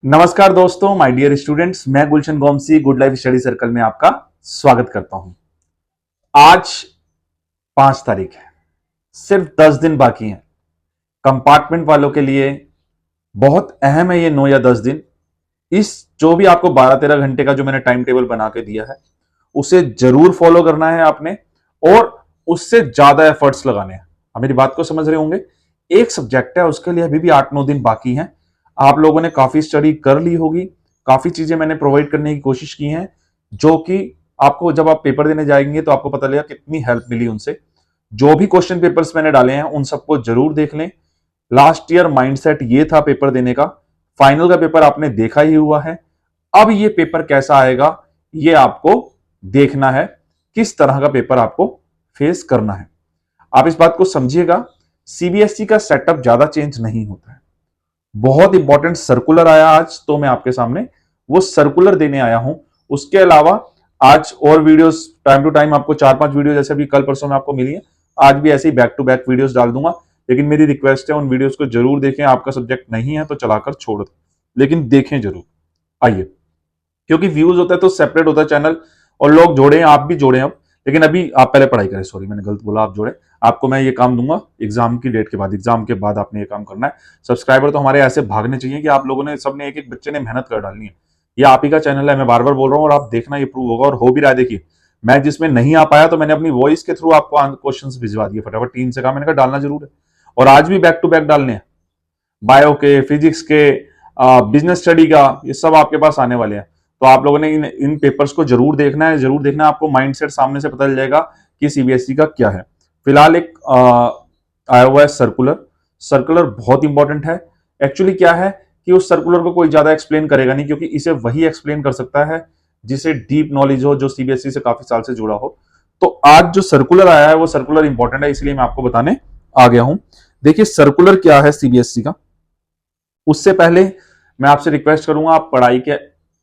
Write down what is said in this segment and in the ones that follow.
नमस्कार दोस्तों, my dear students, मैं गुलशन गोमसी गुड लाइफ स्टडी सर्कल में आपका स्वागत करता हूं। आज 5 तारीख है, सिर्फ 10 दिन बाकी हैं। कंपार्टमेंट वालों के लिए बहुत अहम है ये 9 या 10 दिन। इस जो भी आपको 12-13 घंटे का जो मैंने टाइम टेबल बना के दिया है उसे जरूर फॉलो करना है आपने, और उससे ज्यादा एफर्ट्स लगाने हैं। आप मेरी बात को समझ रहे होंगे। एक सब्जेक्ट है, उसके लिए अभी भी 8-9 दिन बाकी हैं। आप लोगों ने काफी स्टडी कर ली होगी, काफी चीजें मैंने प्रोवाइड करने की कोशिश की हैं, जो कि आपको जब आप पेपर देने जाएंगे तो आपको पता लगेगा कितनी हेल्प मिली उनसे। जो भी क्वेश्चन पेपर्स मैंने डाले हैं उन सबको जरूर देख लें। लास्ट ईयर माइंडसेट ये था पेपर देने का, फाइनल का पेपर आपने देखा ही हुआ है। अब ये पेपर कैसा आएगा ये आपको देखना है, किस तरह का पेपर आपको फेस करना है। आप इस बात को समझिएगा, सीबीएसई का सेटअप ज्यादा चेंज नहीं होता है। बहुत इंपॉर्टेंट सर्कुलर आया आज, तो मैं आपके सामने वो सर्कुलर देने आया हूं। उसके अलावा आज और वीडियोस टाइम टू टाइम आपको 4-5 वीडियो जैसे भी कल परसों में आपको मिली है, आज भी ऐसे ही बैक टू बैक वीडियोस डाल दूंगा। लेकिन मेरी रिक्वेस्ट है उन वीडियोस को जरूर देखें। आपका सब्जेक्ट नहीं है तो चलाकर छोड़ दें, लेकिन देखें जरूर। आइए, क्योंकि व्यूज होता है तो सेपरेट होता है चैनल, और लोग जोड़े, आप भी जोड़े अब। लेकिन अभी आप पहले पढ़ाई करें। सॉरी, मैंने गलत बोला, आप जोड़े। आपको मैं ये काम दूंगा एग्जाम की डेट के बाद, एग्जाम के बाद आपने ये काम करना है। सब्सक्राइबर तो हमारे ऐसे भागने चाहिए कि आप लोगों ने, सबने, एक एक बच्चे ने मेहनत कर डालनी है। ये आप ही का चैनल है, मैं बार बार बोल रहा हूँ, और आप देखना ये प्रूव होगा, और हो भी रहा है। देखिए, मैं जिसमें नहीं आ पाया तो मैंने अपनी वॉइस के थ्रू आपको क्वेश्चन भिजवा दिए फटाफट। टीम से कहा, मैंने कहा डालना जरूर है, और आज भी बैक टू बैक डालने हैं। बायो के, फिजिक्स के, बिजनेस स्टडी का, ये सब आपके पास आने वाले हैं। तो आप लोगों ने इन पेपर्स को जरूर देखना है, जरूर देखना है। आपको माइंडसेट सामने से पता चल जाएगा कि सीबीएसई का क्या है। फिलहाल एक आया हुआ है सर्कुलर। सर्कुलर बहुत इंपॉर्टेंट है। एक्चुअली क्या है कि उस सर्कुलर को कोई ज्यादा एक्सप्लेन करेगा नहीं, क्योंकि इसे वही एक्सप्लेन कर सकता है जिसे डीप नॉलेज हो, जो सीबीएसई से काफी साल से जुड़ा हो। तो आज जो सर्कुलर आया है वो सर्कुलर इंपॉर्टेंट है, इसलिए मैं आपको बताने आ गया हूं। देखिए सर्कुलर क्या है सीबीएसई का। उससे पहले मैं आपसे रिक्वेस्ट करूंगा, आप पढ़ाई के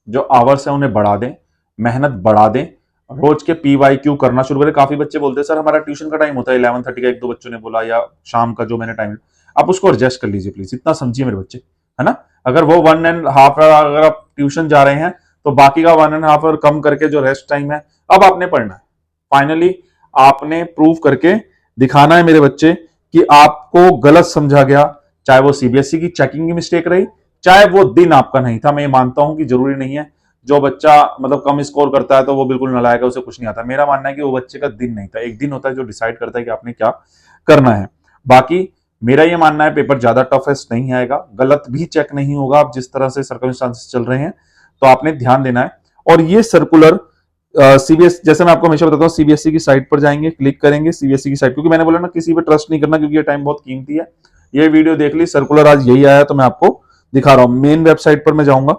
जो आवर्स हैं उन्हें बढ़ा दें, मेहनत बढ़ा दें। रोज के पीवाईक्यू करना शुरू करें। काफी बच्चे बोलते हैं सर हमारा ट्यूशन का टाइम होता है 11:30 का, 1-2 बच्चों ने बोला, या शाम का जो मैंने टाइम, आप उसको एडजस्ट कर लीजिए प्लीज। इतना समझिए मेरे बच्चे, है ना। अगर वो 1.5 आवर अगर आप ट्यूशन जा रहे हैं तो बाकी का 1.5 आवर कम करके जो रेस्ट टाइम है अब आपने पढ़ना है। फाइनली आपने प्रूव करके दिखाना है मेरे बच्चे कि आपको गलत समझा गया, चाहे वो सीबीएसई की चेकिंग की मिस्टेक रही, चाहे वो दिन आपका नहीं था। मैं ये मानता हूं कि जरूरी नहीं है जो बच्चा मतलब कम स्कोर करता है तो वो बिल्कुल नालायक है, उसे कुछ नहीं आता। मेरा मानना है कि वो बच्चे का दिन नहीं था, एक दिन होता है जो डिसाइड करता है कि आपने क्या करना है। बाकी मेरा ये मानना है पेपर ज्यादा टफेस्ट नहीं आएगा, गलत भी चेक नहीं होगा। आप जिस तरह से सर्कमस्टांसेस चल रहे हैं तो आपने ध्यान देना है। और ये सर्कुलर सीबीएस, जैसे मैं आपको हमेशा बताता हूँ, सीबीएसई की साइट पर जाएंगे, क्लिक करेंगे सीबीएसई की साइट, क्योंकि मैंने बोला ना किसी पे ट्रस्ट नहीं करना, क्योंकि ये टाइम बहुत कीमती है। ये वीडियो देख ली, सर्कुलर आज यही आया तो मैं आपको दिखा रहा हूं। मेन वेबसाइट पर मैं जाऊंगा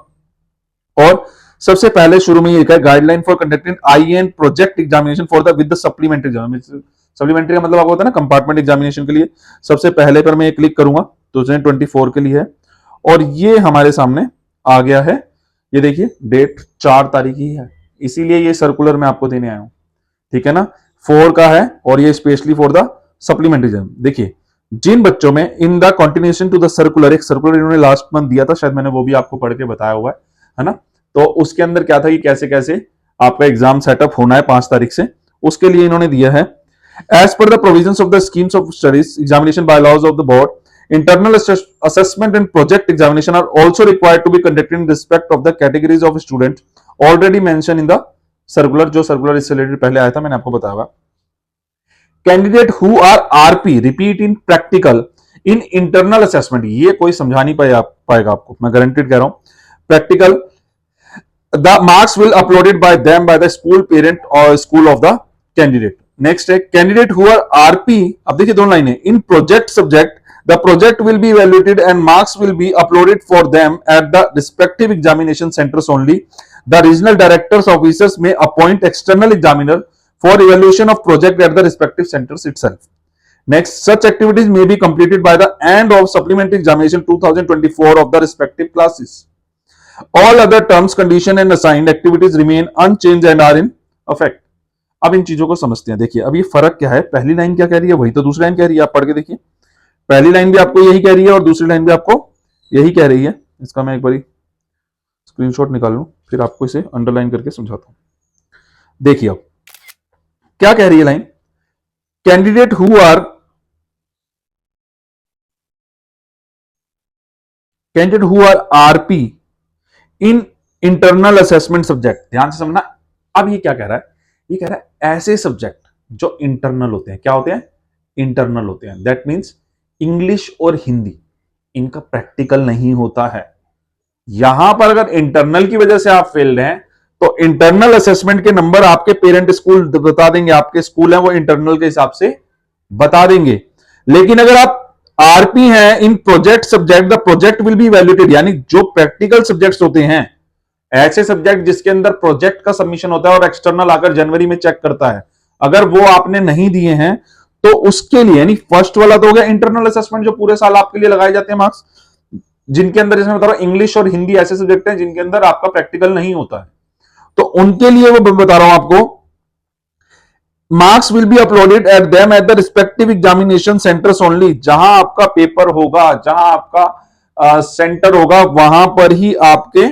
और सबसे पहले शुरू में ये लिखा है guideline for conducting IN project examination for the with the supplementary examination. Supplementary का मतलब आपको होता है ना कंपार्टमेंट एग्जामिनेशन के लिए। सबसे पहले पर मैं ये क्लिक करूंगा 2024 के लिए है, और ये हमारे सामने आ गया है। ये देखिए डेट 4 तारीख ही है, इसीलिए ये सर्कुलर मैं आपको देने आया हूं, ठीक है ना। 4 का है, और ये specially for the supplementary exam. देखिए जिन बच्चों में in the continuation to the circular, एक सर्कुलर इन्होंने लास्ट मंथ दिया था, शायद मैंने वो भी आपको पढ़ के बताया हुआ है ना। तो उसके अंदर क्या था कि कैसे कैसे आपका एग्जाम सेटअप होना है 5 तारीख से, उसके लिए इन्होंने दिया है। As per the provisions of the schemes of studies examination bylaws of the board, internal assessment and project examination are also required to be conducted in respect of the categories of students already mentioned in the circular। जो circular इससे related पहले आया था मैंने आपको बताया। Candidate who are RP repeat in practical in internal assessment, ये कोई समझा नहीं पाएगा आपको, मैं गारंटेड कह रहा हूं। Practical the marks will uploaded by them by the school parent और school of the candidate. Next है कैंडिडेट हु आर आरपी, अब देखिए दोनों लाइनें, in project subject the project will be evaluated and marks will be uploaded for them at the respective examination centers only. The regional directors officers may appoint external examiner for evaluation of project at the respective centers itself. Next, such activities may be completed by the end of supplementary examination 2024 of the respective classes. All other terms, condition and assigned activities remain unchanged and are in effect. अब इन चीजों को समझते हैं। देखिए अब ये फर्क क्या है, पहली लाइन क्या कह रही है वही तो दूसरी लाइन कह रही है। आप पढ़ के देखिए, पहली लाइन भी आपको यही कह रही है और दूसरी लाइन भी आपको यही कह रही है। इसका मैं एक बारी स्क्रीनशॉट निकाल लूं, फिर आपको इसे अंडरलाइन करके समझाता हूं। देखिए अब क्या कह रही है line, candidate who are RP in internal assessment subject, ध्यान से समझना। अब ये क्या कह रहा है, ये कह रहा है ऐसे सब्जेक्ट जो इंटरनल होते हैं, क्या होते हैं, इंटरनल होते हैं, दैट मींस इंग्लिश और हिंदी, इनका प्रैक्टिकल नहीं होता है। यहां पर अगर इंटरनल की वजह से आप फेल हैं तो इंटरनल असेसमेंट के नंबर आपके पेरेंट स्कूल बता देंगे, आपके स्कूल है वो इंटरनल के हिसाब से बता देंगे। लेकिन अगर आप आरपी हैं in project subject, the project will be evaluated, यानी जो प्रैक्टिकल सब्जेक्ट्स होते हैं, ऐसे सब्जेक्ट जिसके अंदर प्रोजेक्ट का सबमिशन होता है और एक्सटर्नल आकर जनवरी में चेक करता है, अगर वो आपने नहीं दिए हैं तो उसके लिए, यानी फर्स्ट वाला तो हो गया इंटरनल असेसमेंट जो पूरे साल आपके लिए लगाए जाते हैं मार्क्स, जिनके अंदर, जैसे बता रहा हूं, इंग्लिश और हिंदी ऐसे सब्जेक्ट हैं जिनके अंदर आपका प्रैक्टिकल नहीं होता है, तो उनके लिए वो बता रहा हूं आपको, marks will be uploaded at them at the respective examination centres only, जहां आपका पेपर होगा, जहां आपका सेंटर होगा, वहां पर ही आपके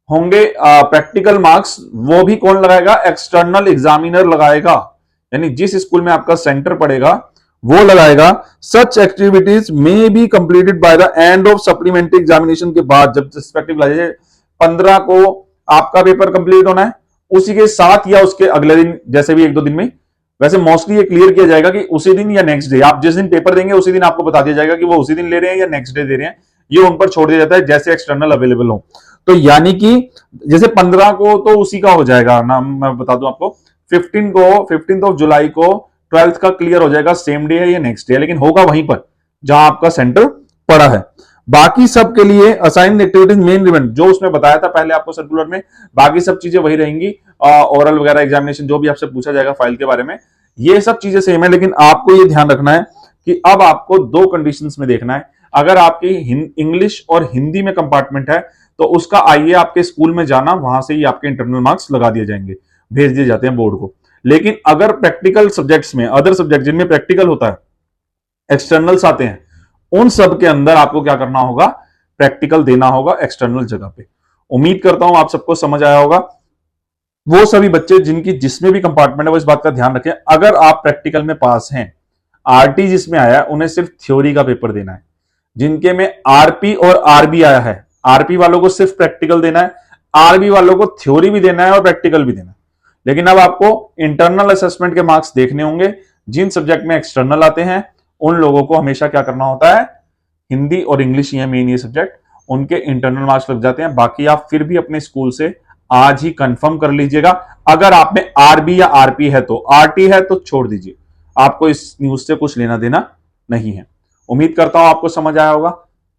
होंगे प्रैक्टिकल मार्क्स। वो भी कौन लगाएगा, एक्सटर्नल एग्जामिनर लगाएगा, यानी जिस स्कूल में आपका सेंटर पड़ेगा वो लगाएगा। Such activities may be completed by the end of supplementary examination के बाद, जब रिस्पेक्टिव 15 को आपका पेपर कंप्लीट होना है, उसी के साथ या उसके अगले दिन, जैसे भी 1-2 दिन में, वैसे मोस्टली ये क्लियर किया जाएगा कि उसी दिन या नेक्स्ट डे, आप जिस दिन पेपर देंगे उसी दिन आपको बता दिया जाएगा कि वो उसी दिन ले रहे हैं या नेक्स्ट डे दे रहे हैं, ये उन पर छोड़ दिया जाता है जैसे एक्सटर्नल अवेलेबल हो। तो यानी कि जैसे 15 को तो उसी का हो जाएगा ना, मैं बता दूं आपको, 15 ऑफ जुलाई को 12th का क्लियर हो जाएगा, सेम डे है या नेक्स्ट डे, लेकिन होगा वहीं पर जहां आपका सेंटर पड़ा है। बाकी सब के लिए असाइन एक्टिविटीज मेन इवेंट, जो उसमें बताया था पहले आपको सर्कुलर में, बाकी सब चीजें वही रहेंगी, ओरल वगैरह एग्जामिनेशन जो भी आपसे पूछा जाएगा फाइल के बारे में, ये सब चीजें सेम है। लेकिन आपको ये ध्यान रखना है कि अब आपको 2 कंडीशंस में देखना है। अगर आपकी इंग्लिश और हिंदी में कंपार्टमेंट है तो उसका आइए आपके स्कूल में जाना, वहां से ही आपके इंटरनल मार्क्स लगा दिए जाएंगे, भेज दिए जाते हैं बोर्ड को। लेकिन अगर प्रैक्टिकल सब्जेक्ट्स में, अदर सब्जेक्ट जिनमें प्रैक्टिकल होता है, एक्सटर्नल्स आते हैं, उन सब के अंदर आपको क्या करना होगा, प्रैक्टिकल देना होगा एक्सटर्नल जगह पे। उम्मीद करता हूं आप सबको समझ आया होगा। वो सभी बच्चे जिनकी जिसमें भी कंपार्टमेंट है वो इस बात का ध्यान रखें, अगर आप प्रैक्टिकल में पास हैं, आरटी जिसमें आया है उन्हें सिर्फ थ्योरी का पेपर देना है। जिनके में आरपी और आरबी आया है, आरपी वालों को सिर्फ प्रैक्टिकल देना है, आरबी वालों को थ्योरी भी देना है और प्रैक्टिकल भी देना है। लेकिन अब आपको इंटरनल असेसमेंट के मार्क्स देखने होंगे। जिन सब्जेक्ट में एक्सटर्नल आते हैं उन लोगों को हमेशा क्या करना होता है, हिंदी और इंग्लिश, ये मेन ये सब्जेक्ट, उनके इंटरनल मार्क्स लग जाते हैं। बाकी आप फिर भी अपने स्कूल से आज ही कंफर्म कर लीजिएगा। अगर आप में आरबी या आरपी है तो, आरटी है तो छोड़ दीजिए, आपको इस न्यूज से कुछ लेना देना नहीं है। उम्मीद करता हूं आपको समझ आया होगा।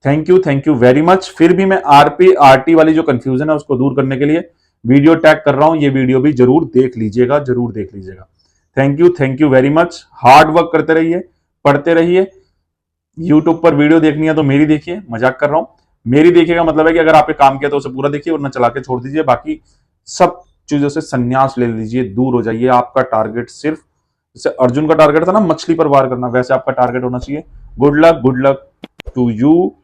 Thank you very much. फिर भी मैं आरपी आरटी वाली जो कंफ्यूजन है उसको दूर करने के लिए वीडियो टैग कर रहा हूं, ये वीडियो भी जरूर देख लीजिएगा, जरूर देख लीजिएगा। Thank you very much. Hard work करते रहिए, पढ़ते रहिए। यूट्यूब पर वीडियो देखनी है तो मेरी देखिए, मजाक कर रहा हूं, मेरी देखिए का मतलब है कि अगर आपने काम किया तो उसे पूरा देखिए, वरना चला के छोड़ दीजिए। बाकी सब चीजों से संन्यास ले लीजिए, दूर हो जाइए। आपका टारगेट सिर्फ, जैसे अर्जुन का टारगेट था ना मछली पर वार करना, वैसे आपका टारगेट होना चाहिए। Good luck to you,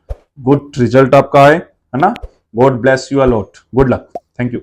good result आपका है ना। God bless you a lot, good luck, thank you.